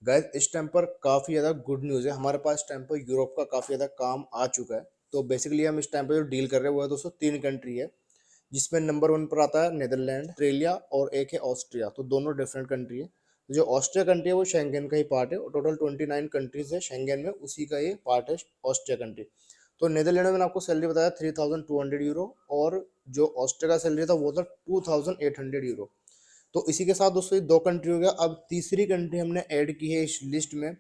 Guys इस time पर काफ़ी ज़्यादा गुड न्यूज़ है। हमारे पास इस टाइम पर यूरोप का काफ़ी ज़्यादा काम आ चुका है। तो बेसिकली हम इस टाइम पर जो डील कर रहे हैं वो है दोस्तों 3 कंट्री है, जिसमें नंबर 1 पर आता है नीदरलैंड, ऑस्ट्रेलिया और एक है ऑस्ट्रिया। तो दोनों डिफरेंट कंट्री है। जो ऑस्ट्रिया कंट्री है वो शेंगेन का ही पार्ट है और टोटल 29 कंट्रीज है शेंगेन में, उसी का ये पार्ट है ऑस्ट्रिया कंट्री। तो नीदरलैंड में मैंने आपको सैलरी बताया 3200 यूरो, और जो ऑस्ट्रिया का सैलरी था वो था 2800 यूरो। तो इसी के साथ दोस्तों ये 2 कंट्री हो गया। अब तीसरी कंट्री हमने ऐड की है इस लिस्ट में,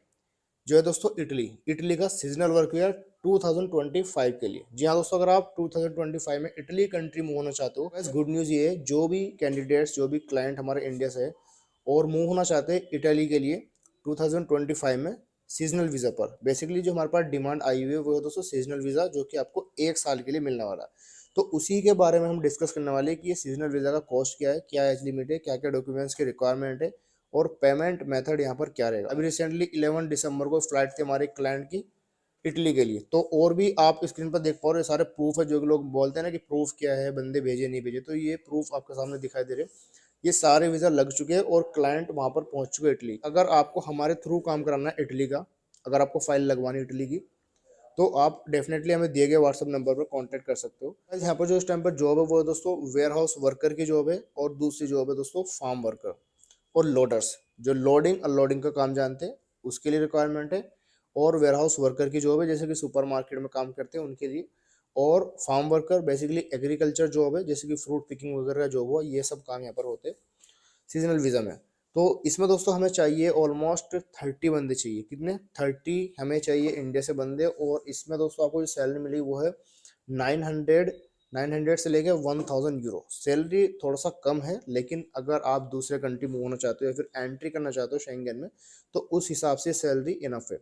जो है दोस्तों इटली। इटली का सीजनल वर्क वीयर 2025 के लिए। जी हाँ दोस्तों, अगर आप 2025 में इटली कंट्री मूव होना चाहते हो, बस गुड न्यूज़ ये है, जो भी कैंडिडेट्स, जो भी क्लाइंट हमारे इंडिया से है और मूव होना चाहते हैं इटली के लिए 2025 में सीजनल वीज़ा पर, बेसिकली जो हमारे पास डिमांड आई हुई है वो है दोस्तों सीजनल वीज़ा, जो कि आपको 1 साल के लिए मिलने वाला है। तो उसी के बारे में हम डिस्कस करने वाले हैं कि ये सीजनल वीज़ा का कॉस्ट क्या है, क्या एज लिमिट है, क्या क्या डॉक्यूमेंट्स की रिक्वायरमेंट है और पेमेंट मेथड यहाँ पर क्या रहेगा। अभी रिसेंटली 11 दिसंबर को फ्लाइट थी हमारे क्लाइंट की इटली के लिए। तो और भी आप स्क्रीन पर देख पा रहे हो, सारे प्रूफ है। जो लोग बोलते हैं ना कि प्रूफ क्या है, बंदे भेजे नहीं भेजे, तो ये प्रूफ आपके सामने दिखाई दे रहे हैं। ये सारे वीज़ा लग चुके हैं और क्लाइंट वहाँ पर पहुँच चुके हैं इटली। अगर आपको हमारे थ्रू काम कराना है इटली का, अगर आपको फाइल लगवानी है इटली की, तो आप डेफिनेटली हमें दिए गए व्हाट्सअप नंबर पर कांटेक्ट कर सकते हो। यहाँ पर जो इस टाइम पर जॉब है वो है दोस्तों वेयर हाउस वर्कर की जॉब है, और दूसरी जॉब है दोस्तों फार्म वर्कर और लोडर्स, जो लोडिंग अनलोडिंग का काम जानते हैं उसके लिए रिक्वायरमेंट है। और वेयर हाउस वर्कर की जॉब है, जैसे कि सुपर मार्केट में काम करते हैं उनके लिए। और farm worker basically agriculture job है, जैसे कि फ्रूट पिकिंग वगैरह का जॉब हुआ, ये सब काम यहाँ पर होते हैं सीजनल वीज़ा में। तो इसमें दोस्तों हमें चाहिए ऑलमोस्ट 30 बंदे चाहिए। कितने? 30 हमें चाहिए इंडिया से बंदे। और इसमें दोस्तों आपको जो सैलरी मिली वो है 900 900 से लेके 1000 यूरो। सैलरी थोड़ा सा कम है, लेकिन अगर आप दूसरे कंट्री मूव होना चाहते हो या फिर एंट्री करना चाहते हो शेंगेन में, तो उस हिसाब से सैलरी इनफ है।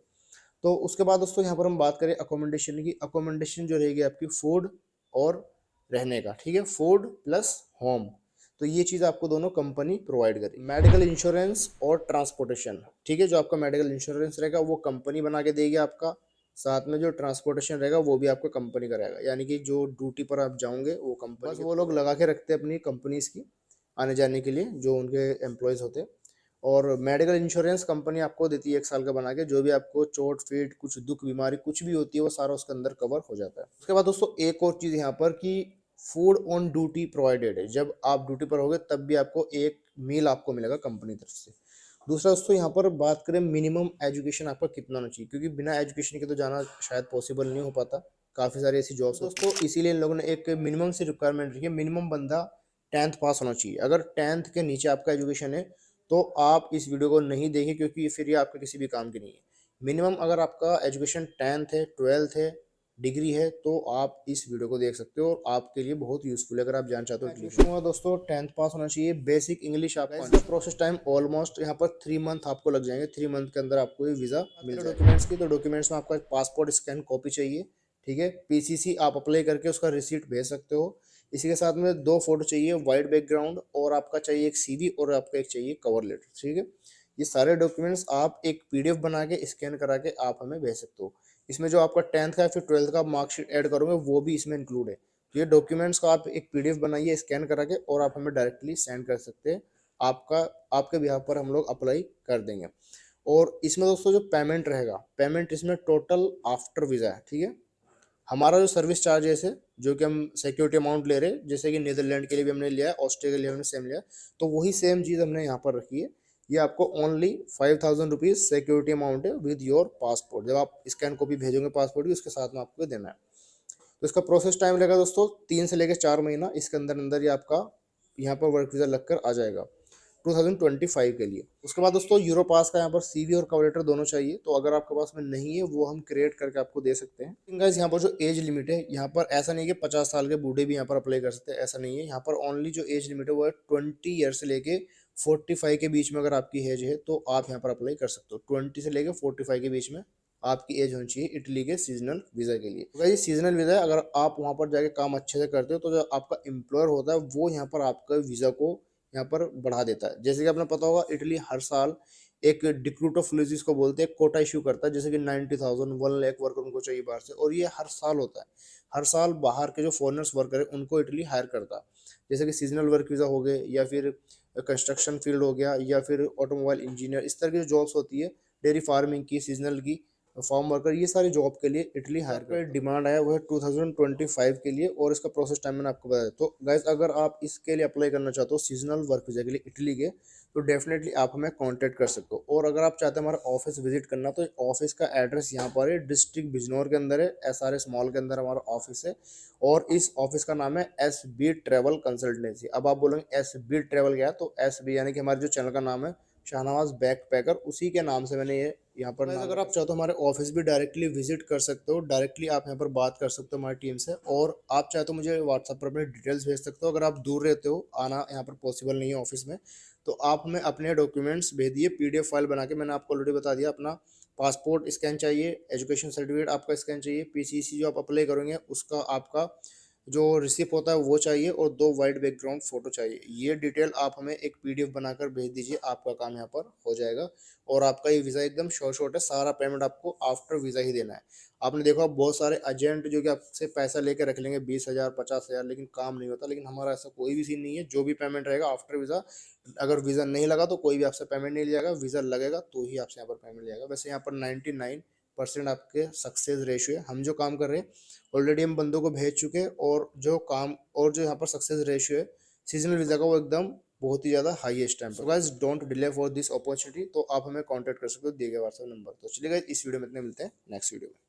तो उसके बाद दोस्तों यहाँ पर हम बात करें अकोमोडेशन की। अकोमोडेशन जो रहेगी आपकी फूड और रहने का, ठीक है, फूड प्लस होम। तो ये चीज़ आपको दोनों कंपनी प्रोवाइड करेगी। मेडिकल इंश्योरेंस और ट्रांसपोर्टेशन, ठीक है, जो आपका मेडिकल इंश्योरेंस रहेगा वो कंपनी बना के देगी आपका। साथ में जो ट्रांसपोर्टेशन रहेगा वो भी आपका कंपनी का रहेगा, यानी कि जो ड्यूटी पर आप जाओगे वो कंपनी, बस वो लोग लगा के रखते हैं अपनी कंपनीज की आने जाने के लिए, जो उनके एम्प्लॉयज़ होते हैं। और मेडिकल इंश्योरेंस कंपनी आपको देती है 1 साल का बना के। जो भी आपको चोट पीट, कुछ दुख बीमारी कुछ भी होती है वो सारा उसके अंदर कवर हो जाता है। उसके बाद दोस्तों एक और चीज़ यहाँ पर कि फूड ऑन ड्यूटी प्रोवाइडेड है। जब आप ड्यूटी पर होगे तब भी आपको एक मील आपको मिलेगा कंपनी तरफ से। दूसरा दोस्तों यहाँ पर बात करें मिनिमम एजुकेशन आपका कितना होना चाहिए, क्योंकि बिना एजुकेशन के तो जाना शायद पॉसिबल नहीं हो पाता। काफ़ी सारी ऐसी जॉब्स दोस्तों, इसीलिए इन लोगों ने एक मिनिमम से रिक्वायरमेंट रखी है। मिनिमम बंदा 10th पास होना चाहिए। अगर 10th के नीचे आपका एजुकेशन है तो आप इस वीडियो को नहीं देखें, क्योंकि फिर ये आपके किसी भी काम की नहीं है। मिनिमम अगर आपका एजुकेशन 10th है, 12th है, डिग्री है, तो आप इस वीडियो को देख सकते हो और आपके लिए बहुत यूजफुल है अगर आप जानना चाहते हो। एजुकेशन हुआ दोस्तों 10th पास होना चाहिए। बेसिक इंग्लिश आपका प्रोसेस टाइम ऑलमोस्ट यहाँ पर 3 मंथ आपको लग जाएंगे। 3 मंथ के अंदर आपको ये वीज़ा मिल जाएगा। डॉक्यूमेंट्स की, तो डॉक्यूमेंट्स में आपका पासपोर्ट स्कैन कॉपी चाहिए, ठीक है। पीसीसी आप अप्लाई करके उसका रिसीट भेज सकते हो। इसी के साथ में 2 फोटो चाहिए, वाइट बैकग्राउंड, और आपका चाहिए एक सीवी, और आपका एक चाहिए कवर लेटर, ठीक है। ये सारे डॉक्यूमेंट्स आप एक पीडीएफ बना के स्कैन करा के आप हमें भेज सकते हो। इसमें जो आपका 10th का या फिर 12th का मार्कशीट ऐड करोगे वो भी इसमें इंक्लूड है। तो ये डॉक्यूमेंट्स का आप एक पीडीएफ बनाइए स्कैन करा के, और आप हमें डायरेक्टली सेंड कर सकते हैं। आपका आपके बिहाफ पर हम लोग अप्लाई कर देंगे। और इसमें दोस्तों जो पेमेंट रहेगा, पेमेंट इसमें टोटल आफ्टर वीज़ा है, ठीक है। हमारा जो सर्विस चार्जेस है, जो कि हम सिक्योरिटी अमाउंट ले रहे हैं, जैसे कि नीदरलैंड के लिए भी हमने लिया है, ऑस्ट्रिया के लिए हमने सेम लिया है, तो वही सेम चीज़ हमने यहाँ पर रखी है। ये आपको ओनली 5000 रुपीज़ सिक्योरिटी अमाउंट है विद योर पासपोर्ट। जब आप स्कैन कॉपी भेजोगे पासपोर्ट की, उसके साथ में आपको देना है। तो इसका प्रोसेस टाइम रहेगा दोस्तों 3 से लेकर 4 महीना। इसके अंदर अंदर ये आपका यहाँ पर वर्क वीज़ा लगकर आ जाएगा 2025 के लिए। उसके बाद दोस्तों यूरो पास का यहाँ पर सीवी और कवर लेटर दोनों चाहिए। तो अगर आपके पास में नहीं है वो हम क्रिएट करके आपको दे सकते हैं। गाइस यहाँ पर जो एज लिमिट है, यहाँ पर ऐसा नहीं है कि 50 साल के बूढ़े भी यहाँ पर अप्लाई कर सकते हैं, ऐसा नहीं है। यहाँ पर ओनली जो एज लिमिट है वो है 20 ईयर से लेके 45 के बीच में। अगर आपकी एज है तो आप यहाँ पर अप्लाई कर सकते हो। 20 से लेके 45 के बीच में आपकी एज होनी चाहिए इटली के सीजनल वीज़ा के लिए। तो ये सीजनल वीज़ा है। अगर आप वहाँ पर जाके काम अच्छे से करते हो तो जो आपका एम्प्लॉयर होता है वो यहाँ पर आपका वीज़ा को यहाँ पर बढ़ा देता है। जैसे कि आपने पता होगा इटली हर साल एक डिक्रूट ऑफ फ्लूजिस को बोलते हैं, कोटा इशू करता है, जैसे कि 90,000 1 लाख वर्कर उनको चाहिए बाहर से, और ये हर साल होता है। हर साल बाहर के जो फॉरेनर्स वर्कर है उनको इटली हायर करता है। जैसे कि सीजनल वर्क वीज़ा हो गए, या फिर कंस्ट्रक्शन फील्ड हो गया, या फिर ऑटोमोबाइल इंजीनियर, इस तरह की जो जॉब्स होती है डेयरी फार्मिंग की, सीजनल की, फार्म वर्कर, ये सारी जॉब के लिए इटली हायर करता है। डिमांड आया वो है 2025 के लिए और इसका प्रोसेस टाइम मैंने आपको बताया। तो गाइस अगर आप इसके लिए अप्लाई करना चाहते हो सीजनल वर्क वीजा के लिए इटली के, तो डेफिनेटली आप हमें कांटेक्ट कर सकते हो। और अगर आप चाहते हैं हमारा ऑफिस विजिट करना, तो ऑफिस का एड्रेस यहाँ पर है, डिस्ट्रिक्ट बिजनौर के अंदर है, SRS मॉल के अंदर हमारा ऑफिस है। और इस ऑफिस का नाम है SB ट्रेवल कंसल्टेंसी। अब आप बोलोगे SB ट्रेवल क्या है, तो SB यानी कि हमारे जो चैनल का नाम है शाहनवाज बैक पैकर, उसी के नाम से मैंने ये यहाँ पर नाम। अगर आप चाहो तो हमारे ऑफिस भी डायरेक्टली विजिट कर सकते हो, डायरेक्टली आप यहाँ पर बात कर सकते हो हमारी टीम से। और आप चाहे तो मुझे व्हाट्सएप पर अपने डिटेल्स भेज सकते हो। अगर आप दूर रहते हो, आना यहाँ पर पॉसिबल नहीं है ऑफिस में, तो आप हमें अपने डॉक्यूमेंट्स भेज दिए PDF फाइल बना के। मैंने आपको ऑलरेडी बता दिया, अपना पासपोर्ट स्कैन चाहिए, एजुकेशन सर्टिफिकेट आपका स्कैन चाहिए, PCC जो आप अप्लाई करेंगे उसका आपका जो रिसिप्ट होता है वो चाहिए, और 2 वाइट बैकग्राउंड फोटो चाहिए। ये डिटेल आप हमें एक PDF बनाकर भेज दीजिए, आपका काम यहाँ पर हो जाएगा। और आपका ये वीज़ा एकदम शॉर्ट है, सारा पेमेंट आपको आफ्टर वीज़ा ही देना है। आपने देखा बहुत सारे एजेंट जो कि आपसे पैसा लेकर रख लेंगे 20,000 50,000, लेकिन काम नहीं होता। लेकिन हमारा ऐसा कोई भी सीन नहीं है, जो भी पेमेंट रहेगा आफ्टर वीज़ा। अगर वीज़ा नहीं लगा तो कोई भी आपसे पेमेंट नहीं लिया जाएगा, वीज़ा लगेगा तो ही आपसे यहाँ पर पेमेंट लिया जाएगा। वैसे यहाँ पर 99% आपके सक्सेस रेशियो है। हम जो काम कर रहे हैं ऑलरेडी हम बंदों को भेज चुके हैं, और जो काम और जो यहाँ पर सक्सेस रेशियो है सीजनल वीज़ा का, वो एकदम बहुत ही ज़्यादा हाईएस्ट टाइम पर। Guys don't delay for this opportunity. तो आप हमें कांटेक्ट कर सकते हो दिए गए व्हाट्सएप नंबर। तो चलिए गाइस इस वीडियो में इतने, मिलते हैं नेक्स्ट वीडियो में।